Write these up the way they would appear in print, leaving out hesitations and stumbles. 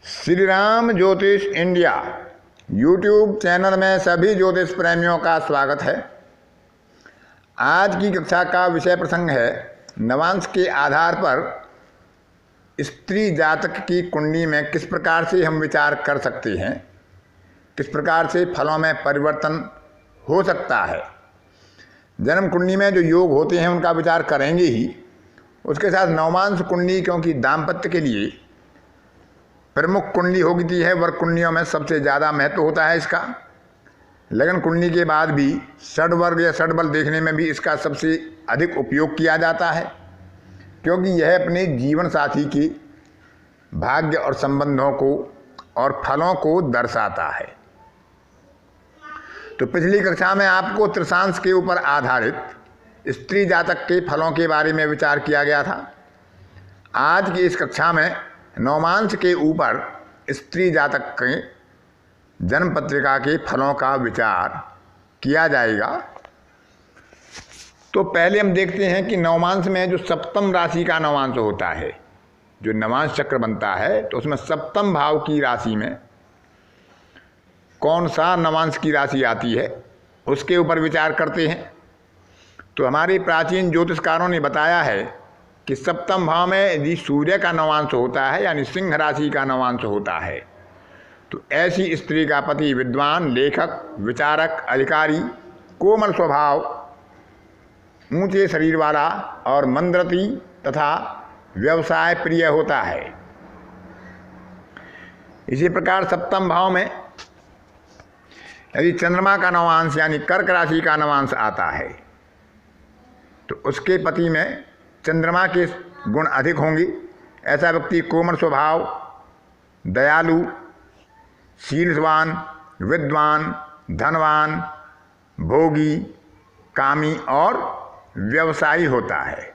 श्री राम ज्योतिष India YouTube channel में सभी ज्योतिष प्रेमियों का स्वागत है। आज की कक्षा का विषय प्रसंग है नवांश के आधार पर स्त्री जातक की कुंडली में किस प्रकार से हम विचार कर सकते हैं, किस प्रकार से फलों में परिवर्तन हो सकता है। जन्म कुंडली में जो योग होते हैं उनका विचार करेंगे ही, उसके साथ नवमांश कुंडली, क्योंकि दाम्पत्य के लिए प्रमुख कुंडली होती है, वर्ग कुंडलियों में सबसे ज़्यादा महत्व होता है इसका। लगन कुंडली के बाद भी षड्वर्ग या षड्बल देखने में भी इसका सबसे अधिक उपयोग किया जाता है, क्योंकि यह अपने जीवन साथी के भाग्य और संबंधों को और फलों को दर्शाता है। तो पिछली कक्षा में आपको त्रिशांश के ऊपर आधारित स्त्री जातक के फलों के बारे में विचार किया गया था। आज की इस कक्षा में नवमांश के ऊपर स्त्री जातक के जन्म पत्रिका के फलों का विचार किया जाएगा। तो पहले हम देखते हैं कि नवमांश में जो सप्तम राशि का नवमांश होता है, जो नवमांश चक्र बनता है, तो उसमें सप्तम भाव की राशि में कौन सा नवमांश की राशि आती है उसके ऊपर विचार करते हैं। तो हमारे प्राचीन ज्योतिषकारों ने बताया है कि सप्तम भाव में यदि सूर्य का नवांश होता है, यानी सिंह राशि का नवांश होता है, तो ऐसी स्त्री का पति विद्वान, लेखक, विचारक, अधिकारी, कोमल स्वभाव, ऊंचे शरीर वाला और मंदरती तथा व्यवसाय प्रिय होता है। इसी प्रकार सप्तम भाव में यदि चंद्रमा का नवांश यानी कर्क राशि का नवांश आता है, तो उसके पति में चंद्रमा के गुण अधिक होंगे। ऐसा व्यक्ति कोमल स्वभाव, दयालु, शीलवान, विद्वान, धनवान, भोगी, कामी और व्यवसायी होता है।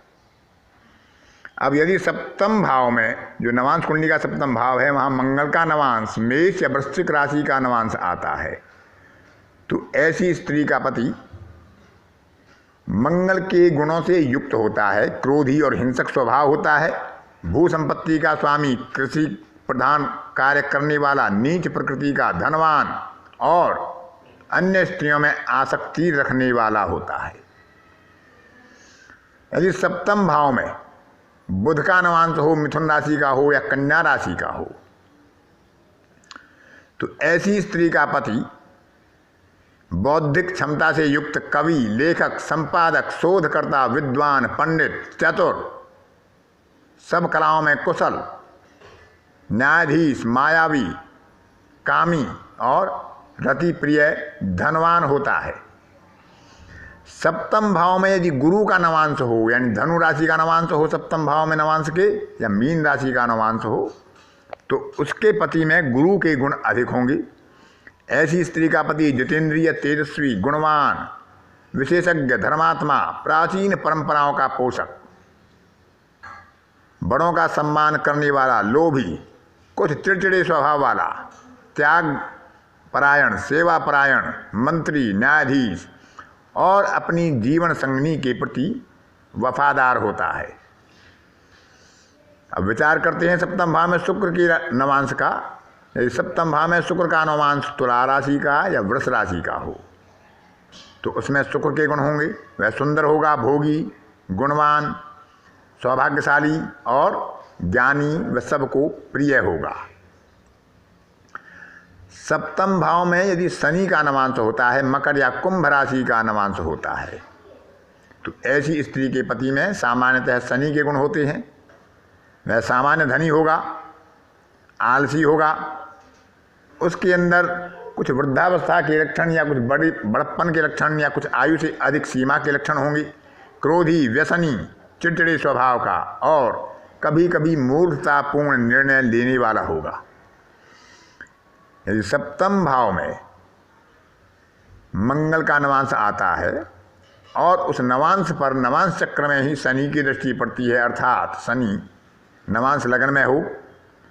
अब यदि सप्तम भाव में, जो नवांश कुंडली का सप्तम भाव है, वहाँ मंगल का नवांश मेष या वृश्चिक राशि का नवांश आता है, तो ऐसी स्त्री का पति मंगल के गुणों से युक्त होता है, क्रोधी और हिंसक स्वभाव होता है, भू संपत्ति का स्वामी, कृषि प्रधान कार्य करने वाला, नीच प्रकृति का धनवान और अन्य स्त्रियों में आसक्ति रखने वाला होता है। यदि सप्तम भाव में बुध का नवांश हो, मिथुन राशि का हो या कन्या राशि का हो, तो ऐसी स्त्री का पति बौद्धिक क्षमता से युक्त कवि, लेखक, संपादक, शोधकर्ता, विद्वान, पंडित, चतुर, सब कलाओं में कुशल, न्यायाधीश, मायावी, कामी और रति प्रिय, धनवान होता है। सप्तम भाव में यदि गुरु का नवांश हो, यानी धनु राशि का नवांश हो सप्तम भाव में नवांश के, या मीन राशि का नवांश हो, तो उसके पति में गुरु के गुण अधिक होंगे। ऐसी स्त्री का पति जितेंद्रिय, तेजस्वी, गुणवान, विशेषज्ञ, धर्मात्मा, प्राचीन परंपराओं का पोषक, बड़ों का सम्मान करने वाला, लोभी, कुछ चिड़चिड़े स्वभाव वाला, त्याग परायण, सेवा परायण, मंत्री, न्यायाधीश और अपनी जीवन संगनी के प्रति वफादार होता है। अब विचार करते हैं सप्तम भाव में शुक्र के नवांश का। यदि सप्तम भाव में शुक्र का नवांश तुला राशि का या वृष राशि का हो, तो उसमें शुक्र के गुण होंगे। वह सुंदर होगा, भोगी, गुणवान, सौभाग्यशाली और ज्ञानी, वह सबको प्रिय होगा। सप्तम भाव में यदि शनि का नवांश होता है, मकर या कुंभ राशि का नवांश होता है, तो ऐसी स्त्री के पति में सामान्यतः शनि के गुण होते हैं। वह सामान्य धनी होगा, आलसी होगा, उसके अंदर कुछ वृद्धावस्था के लक्षण या कुछ बड़प्पन के लक्षण या कुछ आयु से अधिक सीमा के लक्षण होंगे। क्रोधी, व्यसनी, चिड़चिड़े स्वभाव का और कभी कभी मूर्खतापूर्ण निर्णय लेने वाला होगा। यदि सप्तम भाव में मंगल का नवांश आता है और उस नवांश पर नवांश चक्र में ही शनि की दृष्टि पड़ती है, अर्थात शनि नवांश लगन में हो,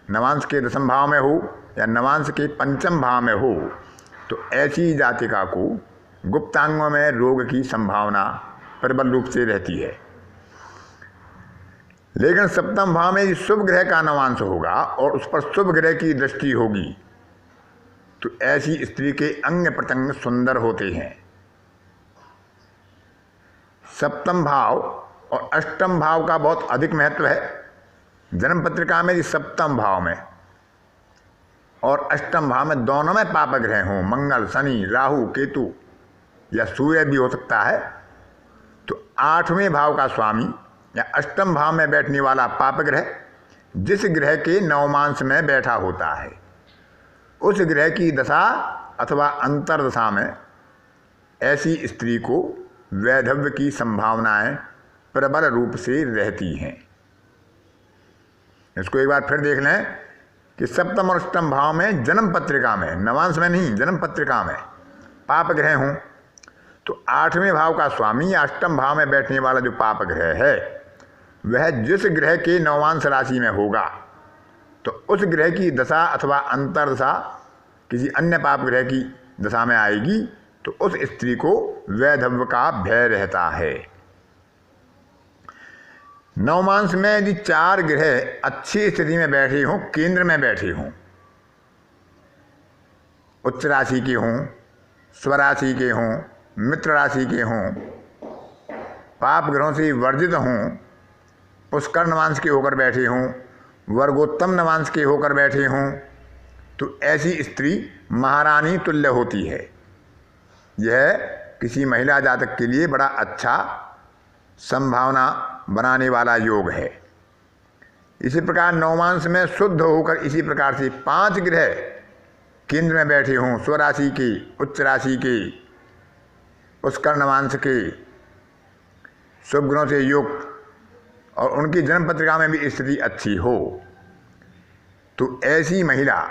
नवांश के दशम भाव में हो या नवांश के पंचम भाव में हो, तो ऐसी जातिका को गुप्तांगों में रोग की संभावना प्रबल रूप से रहती है। लेकिन सप्तम भाव में यदि शुभ ग्रह का नवांश होगा और उस पर शुभ ग्रह की दृष्टि होगी तो ऐसी स्त्री के अंग प्रत्यंग सुंदर होते हैं। सप्तम भाव और अष्टम भाव का बहुत अधिक महत्व है। जन्म पत्रिका में यदि सप्तम भाव में और अष्टम भाव में दोनों में पाप ग्रह हों, मंगल, शनि, राहु, केतु या सूर्य भी हो सकता है, तो आठवें भाव का स्वामी या अष्टम भाव में बैठने वाला पाप ग्रह जिस ग्रह के नवमांश में बैठा होता है उस ग्रह की दशा अथवा अंतर्दशा में ऐसी स्त्री को वैधव्य की संभावनाएं प्रबल रूप से रहती हैं। इसको एक बार फिर देख लें कि सप्तम और अष्टम भाव में जन्म पत्रिका में, नवांश में नहीं, जन्म पत्रिका में पाप ग्रह हों तो आठवें भाव का स्वामी या अष्टम भाव में बैठने वाला जो पाप ग्रह है वह जिस ग्रह के नवांश राशि में होगा तो उस ग्रह की दशा अथवा अंतर्दशा किसी अन्य पाप ग्रह की दशा में आएगी तो उस स्त्री को वैधव्य का भय रहता है। नवमांश में यदि 4 ग्रह अच्छी स्थिति में बैठे हों, केंद्र में बैठे हों, उच्च राशि के हों, स्वराशि के हों, मित्र राशि के हों, पाप ग्रहों से वर्जित हों, पुष्कर नवांश के होकर बैठे हों, वर्गोत्तम नवांश के होकर बैठे हों, तो ऐसी स्त्री महारानी तुल्य होती है। यह किसी महिला जातक के लिए बड़ा अच्छा संभावना बनाने वाला योग है। इसी प्रकार नवमांश में शुद्ध होकर इसी प्रकार से 5 ग्रह केंद्र में बैठे हों, स्वराशि के, उच्च राशि के, पुष्कर नवांश के, शुभ ग्रहों से युक्त और उनकी जन्म पत्रिका में भी स्थिति अच्छी हो तो ऐसी महिला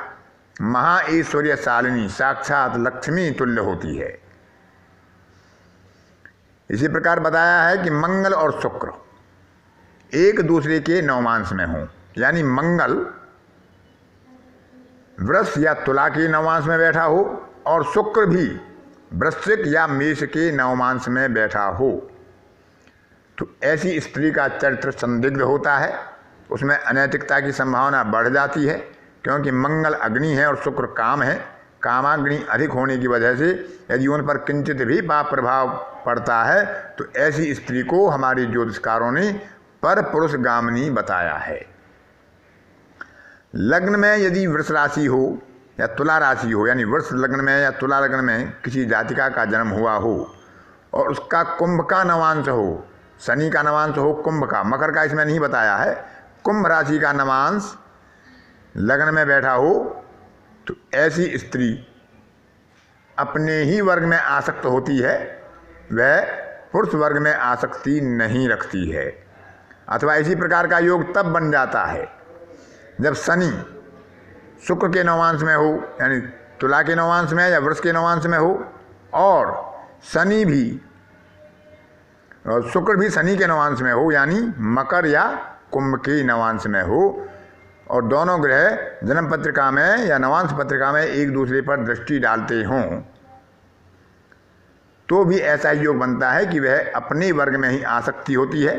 महाऐश्वर्यशालिनी साक्षात लक्ष्मी तुल्य होती है। इसी प्रकार बताया है कि मंगल और शुक्र एक दूसरे के नवमांश में हों, यानी मंगल वृष या तुला के नवमांश में बैठा हो और शुक्र भी वृश्चिक या मेष के नवमांश में बैठा हो तो ऐसी स्त्री का चरित्र संदिग्ध होता है, उसमें अनैतिकता की संभावना बढ़ जाती है क्योंकि मंगल अग्नि है और शुक्र काम है। कामाग्नि अधिक होने की वजह से यदि उन पर किंचित भी पाप प्रभाव पड़ता है तो ऐसी स्त्री को हमारे ज्योतिषकारों ने पर पुरुष गामिनी बताया है। लग्न में यदि वृष राशि हो या तुला राशि हो, यानी वृष लग्न में या तुला लग्न में किसी जातिका का जन्म हुआ हो और उसका कुंभ का नवांश हो, शनि का नवांश हो कुंभ का, मकर का इसमें नहीं बताया है, कुंभ राशि का नवांश लग्न में बैठा हो तो ऐसी स्त्री अपने ही वर्ग में आसक्त होती है, वह पुरुष वर्ग में आसक्ति नहीं रखती है। अथवा इसी प्रकार का योग तब बन जाता है जब शनि शुक्र के नवांश में हो, यानी तुला के नवांश में या वृष के नवांश में हो और शनि भी और शुक्र भी शनि के नवांश में हो, यानी मकर या कुंभ के नवांश में हो और दोनों ग्रह जन्म पत्रिका में या नवांश पत्रिका में एक दूसरे पर दृष्टि डालते हों तो भी ऐसा योग बनता है कि वह अपने वर्ग में ही आसक्ति होती है,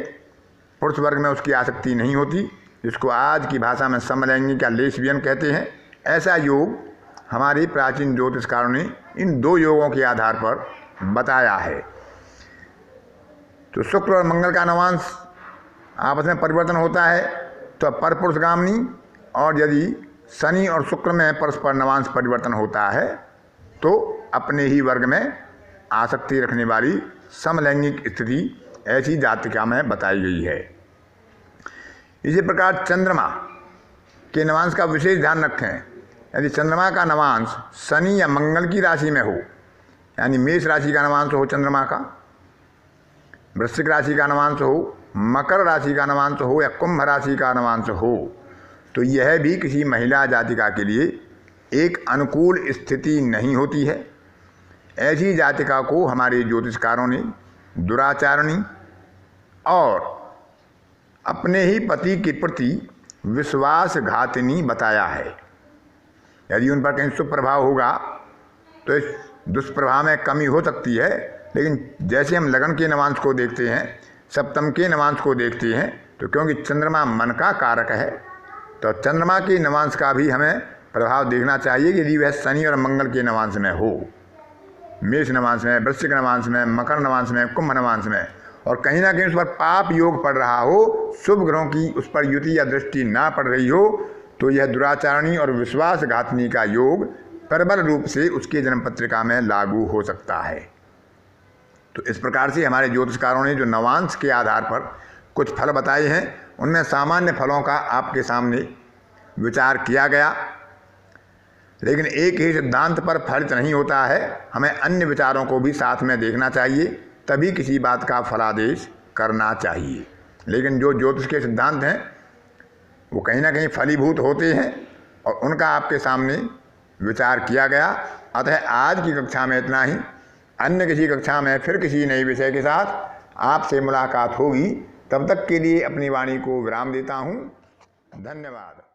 पुरुष वर्ग में उसकी आसक्ति नहीं होती, जिसको आज की भाषा में समलैंगिक या लेस्बियन कहते हैं। ऐसा योग हमारी प्राचीन ज्योतिषकारों ने इन 2 योगों के आधार पर बताया है। तो शुक्र और मंगल का नवांश आपस में परिवर्तन होता है तो परपुरुषगामिनी, और यदि शनि और शुक्र में परस्पर नवांश परिवर्तन होता है तो अपने ही वर्ग में आसक्ति रखने वाली समलैंगिक स्थिति ऐसी जातिका में बताई गई है। इसी प्रकार चंद्रमा के नवांश का विशेष ध्यान रखें। यदि चंद्रमा का नवांश शनि या मंगल की राशि में हो, यानी मेष राशि का नवांश हो चंद्रमा का, वृश्चिक राशि का नवांश हो, मकर राशि का नवांश हो या कुंभ राशि का नवांश हो, तो यह भी किसी महिला जातिका के लिए एक अनुकूल स्थिति नहीं होती है। ऐसी जातिका को हमारे ज्योतिषकारों ने दुराचारणी और अपने ही पति के प्रति विश्वासघातिनी बताया है। यदि उन पर कहीं शुभ प्रभाव होगा तो इस दुष्प्रभाव में कमी हो सकती है, लेकिन जैसे हम लगन के नवांश को देखते हैं, सप्तम के नवांश को देखते हैं, तो क्योंकि चंद्रमा मन का कारक है, तो चंद्रमा की नवांश का भी हमें प्रभाव देखना चाहिए कि यदि वह शनि और मंगल के नवांश में हो, मेष नवांश में, वृश्चिक नवांश में, मकर नवांश में, कुंभ नवांश में, और कहीं ना कहीं उस पर पाप योग पड़ रहा हो, शुभ ग्रहों की उस पर युति या दृष्टि ना पड़ रही हो, तो यह दुराचारणी और विश्वासघातनी का योग प्रबल रूप से उसके जन्म पत्रिका में लागू हो सकता है। तो इस प्रकार से हमारे ज्योतिषकारों ने जो नवांश के आधार पर कुछ फल बताए हैं, उनमें सामान्य फलों का आपके सामने विचार किया गया, लेकिन एक ही सिद्धांत पर फलित नहीं होता है, हमें अन्य विचारों को भी साथ में देखना चाहिए, तभी किसी बात का फलादेश करना चाहिए। लेकिन जो ज्योतिष के सिद्धांत हैं वो कहीं ना कहीं फलीभूत होते हैं और उनका आपके सामने विचार किया गया। अतः आज की कक्षा में इतना ही। अन्य किसी कक्षा में फिर किसी नए विषय के साथ आपसे मुलाकात होगी। तब तक के लिए अपनी वाणी को विराम देता हूँ। धन्यवाद।